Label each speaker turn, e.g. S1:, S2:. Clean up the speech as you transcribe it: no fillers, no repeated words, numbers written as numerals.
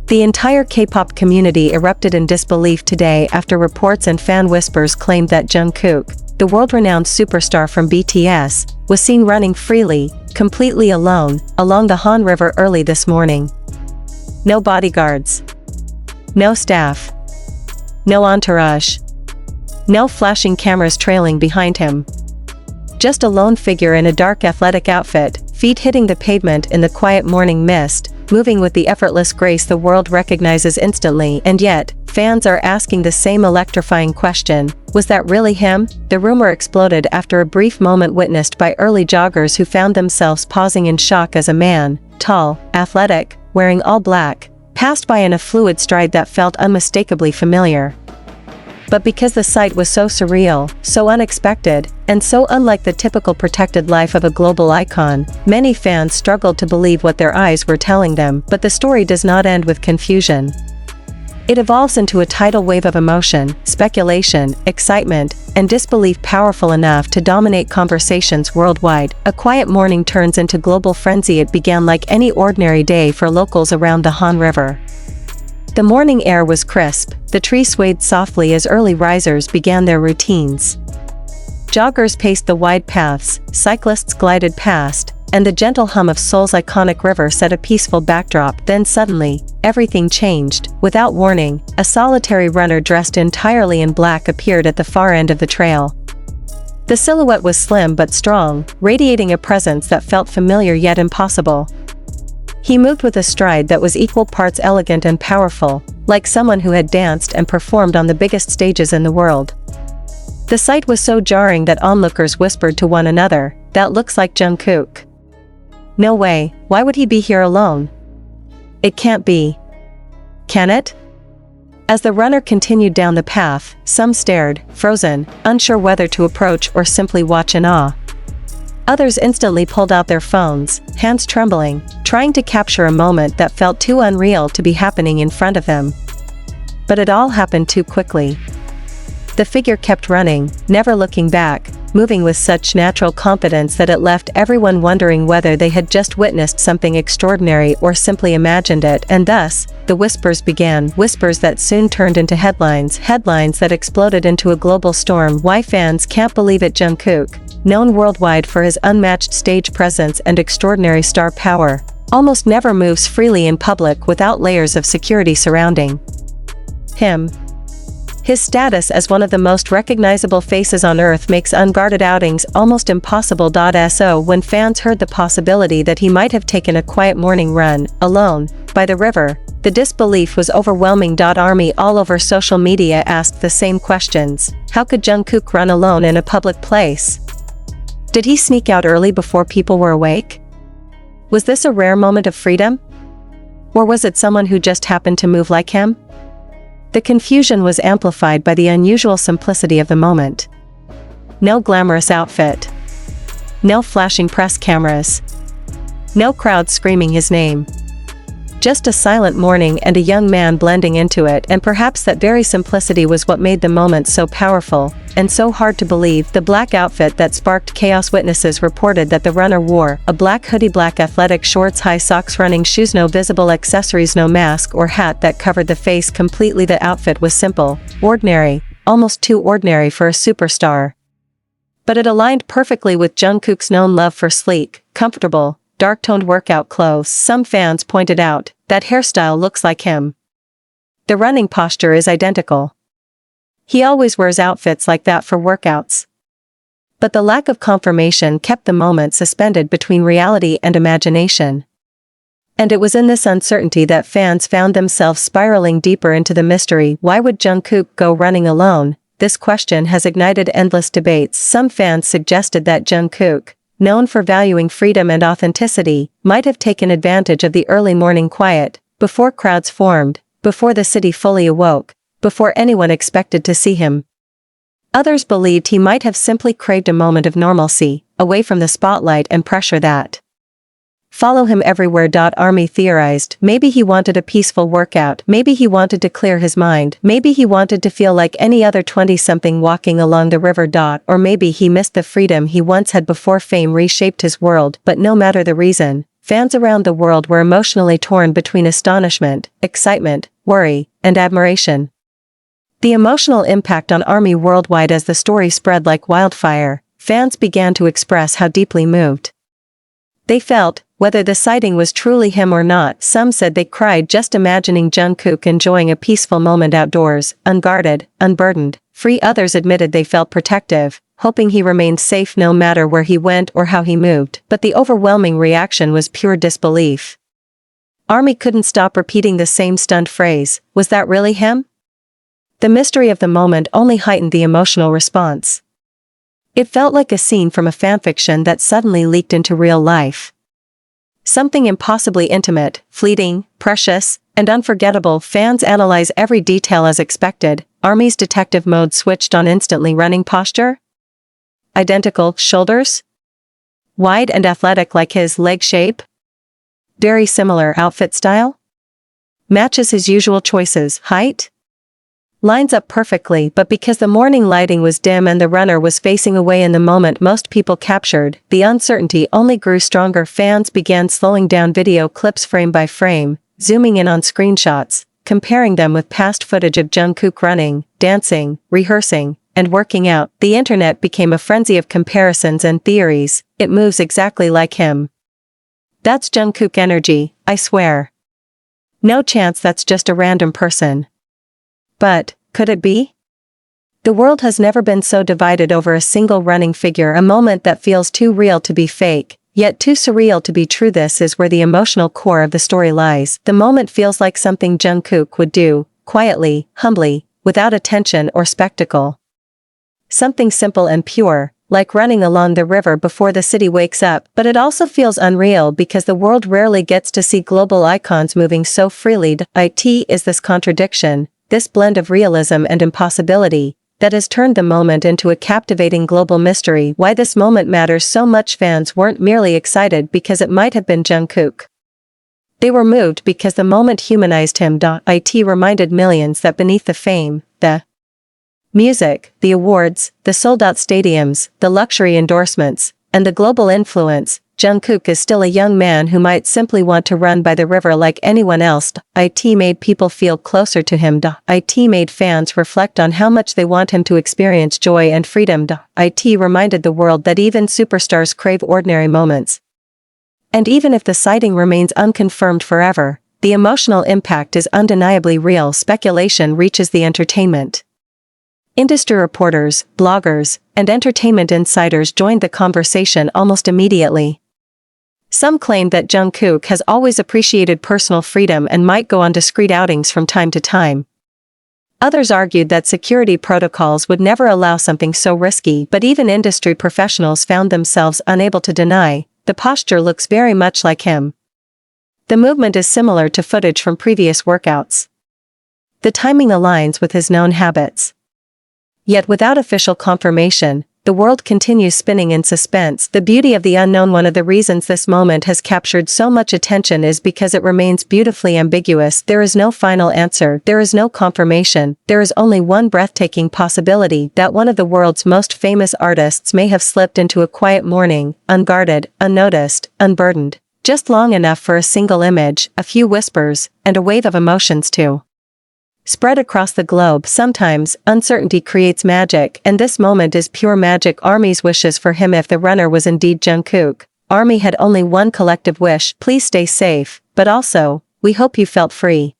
S1: The entire K-pop community erupted in disbelief today after reports and fan whispers claimed that Jungkook, the world-renowned superstar from BTS, was seen running freely, completely alone, along the Han River early this morning. No bodyguards. No staff. No entourage. No flashing cameras trailing behind him. Just a lone figure in a dark athletic outfit, feet hitting the pavement in the quiet morning mist, moving with the effortless grace the world recognizes instantly. And yet, fans are asking the same electrifying question: was that really him? The rumor exploded after a brief moment witnessed by early joggers who found themselves pausing in shock as a man, tall, athletic, wearing all black, passed by in a fluid stride that felt unmistakably familiar. But because the sight was so surreal, so unexpected, and so unlike the typical protected life of a global icon, many fans struggled to believe what their eyes were telling them. But the story does not end with confusion. It evolves into a tidal wave of emotion, speculation, excitement, and disbelief powerful enough to dominate conversations worldwide. A quiet morning turns into global frenzy. It began like any ordinary day for locals around the Han River. The morning air was crisp, the trees swayed softly as early risers began their routines. Joggers paced the wide paths, cyclists glided past, and the gentle hum of Seoul's iconic river set a peaceful backdrop. Then suddenly, everything changed. Without warning, a solitary runner dressed entirely in black appeared at the far end of the trail. The silhouette was slim but strong, radiating a presence that felt familiar yet impossible. He moved with a stride that was equal parts elegant and powerful, like someone who had danced and performed on the biggest stages in the world. The sight was so jarring that onlookers whispered to one another, "That looks like Jungkook. No way, why would he be here alone? It can't be. Can it?" As the runner continued down the path, some stared, frozen, unsure whether to approach or simply watch in awe. Others instantly pulled out their phones, hands trembling, trying to capture a moment that felt too unreal to be happening in front of them. But it all happened too quickly. The figure kept running, never looking back, moving with such natural confidence that it left everyone wondering whether they had just witnessed something extraordinary or simply imagined it. And thus, the whispers began, whispers that soon turned into headlines that exploded into a global storm. Why fans can't believe it. Jungkook, known worldwide for his unmatched stage presence and extraordinary star power, almost never moves freely in public without layers of security surrounding him. His status as one of the most recognizable faces on Earth makes unguarded outings almost impossible. So when fans heard the possibility that he might have taken a quiet morning run, alone, by the river, the disbelief was overwhelming. Army all over social media asked the same questions. How could Jungkook run alone in a public place? Did he sneak out early before people were awake? Was this a rare moment of freedom? Or was it someone who just happened to move like him? The confusion was amplified by the unusual simplicity of the moment. No glamorous outfit. No flashing press cameras. No crowd screaming his name. Just a silent morning and a young man blending into it. And perhaps that very simplicity was what made the moment so powerful, and so hard to believe. The black outfit that sparked chaos. Witnesses reported that the runner wore a black hoodie, black athletic shorts, high socks, running shoes, no visible accessories, no mask or hat that covered the face completely. The outfit was simple, ordinary, almost too ordinary for a superstar. But it aligned perfectly with Jungkook's known love for sleek, comfortable, dark-toned workout clothes. Some fans pointed out, that hairstyle looks like him. The running posture is identical. He always wears outfits like that for workouts. But the lack of confirmation kept the moment suspended between reality and imagination. And it was in this uncertainty that fans found themselves spiraling deeper into the mystery. Why would Jungkook go running alone? This question has ignited endless debates. Some fans suggested that Jungkook, known for valuing freedom and authenticity, might have taken advantage of the early morning quiet, before crowds formed, before the city fully awoke, before anyone expected to see him. Others believed he might have simply craved a moment of normalcy, away from the spotlight and pressure that follow him everywhere. Army theorized, maybe he wanted a peaceful workout, maybe he wanted to clear his mind, maybe he wanted to feel like any other 20-something walking along the river. Or maybe he missed the freedom he once had before fame reshaped his world. But no matter the reason, fans around the world were emotionally torn between astonishment, excitement, worry, and admiration. The emotional impact on ARMY worldwide. As the story spread like wildfire, fans began to express how deeply moved they felt, whether the sighting was truly him or not. Some said they cried just imagining Jungkook enjoying a peaceful moment outdoors, unguarded, unburdened, free. Others admitted they felt protective, hoping he remained safe no matter where he went or how he moved. But the overwhelming reaction was pure disbelief. ARMY couldn't stop repeating the same stunned phrase, "Was that really him?" The mystery of the moment only heightened the emotional response. It felt like a scene from a fanfiction that suddenly leaked into real life. Something impossibly intimate, fleeting, precious, and unforgettable. Fans analyze every detail as expected. ARMY's detective mode switched on instantly. Running posture? Identical. Shoulders? Wide and athletic like his. Leg shape? Very similar. Outfit style? Matches his usual choices. Height? Lines up perfectly. But because the morning lighting was dim and the runner was facing away in the moment most people captured, the uncertainty only grew stronger. Fans began slowing down video clips frame by frame, zooming in on screenshots, comparing them with past footage of Jungkook running, dancing, rehearsing, and working out. The internet became a frenzy of comparisons and theories. It moves exactly like him. That's Jungkook energy, I swear. No chance that's just a random person. But, could it be? The world has never been so divided over a single running figure, a moment that feels too real to be fake, yet too surreal to be true. This is where the emotional core of the story lies. The moment feels like something Jungkook would do, quietly, humbly, without attention or spectacle. Something simple and pure, like running along the river before the city wakes up. But it also feels unreal because the world rarely gets to see global icons moving so freely. It is this contradiction, this blend of realism and impossibility, that has turned the moment into a captivating global mystery. Why this moment matters so much. Fans weren't merely excited because it might have been Jungkook. They were moved because the moment humanized him. It reminded millions that beneath the fame, the music, the awards, the sold-out stadiums, the luxury endorsements, and the global influence, Jungkook is still a young man who might simply want to run by the river like anyone else. It made people feel closer to him. It made fans reflect on how much they want him to experience joy and freedom. It reminded the world that even superstars crave ordinary moments. And even if the sighting remains unconfirmed forever, the emotional impact is undeniably real. Speculation reaches the entertainment industry. Reporters, bloggers, and entertainment insiders joined the conversation almost immediately. Some claimed that Jungkook has always appreciated personal freedom and might go on discreet outings from time to time. Others argued that security protocols would never allow something so risky. But even industry professionals found themselves unable to deny, the posture looks very much like him. The movement is similar to footage from previous workouts. The timing aligns with his known habits. Yet without official confirmation, the world continues spinning in suspense. The beauty of the unknown. One of the reasons this moment has captured so much attention is because it remains beautifully ambiguous. There is no final answer, there is no confirmation, there is only one breathtaking possibility, that one of the world's most famous artists may have slipped into a quiet morning, unguarded, unnoticed, unburdened, just long enough for a single image, a few whispers, and a wave of emotions to spread across the globe. Sometimes, uncertainty creates magic, and this moment is pure magic. ARMY's wishes for him. If the runner was indeed Jungkook, ARMY had only one collective wish: please stay safe, but also, we hope you felt free.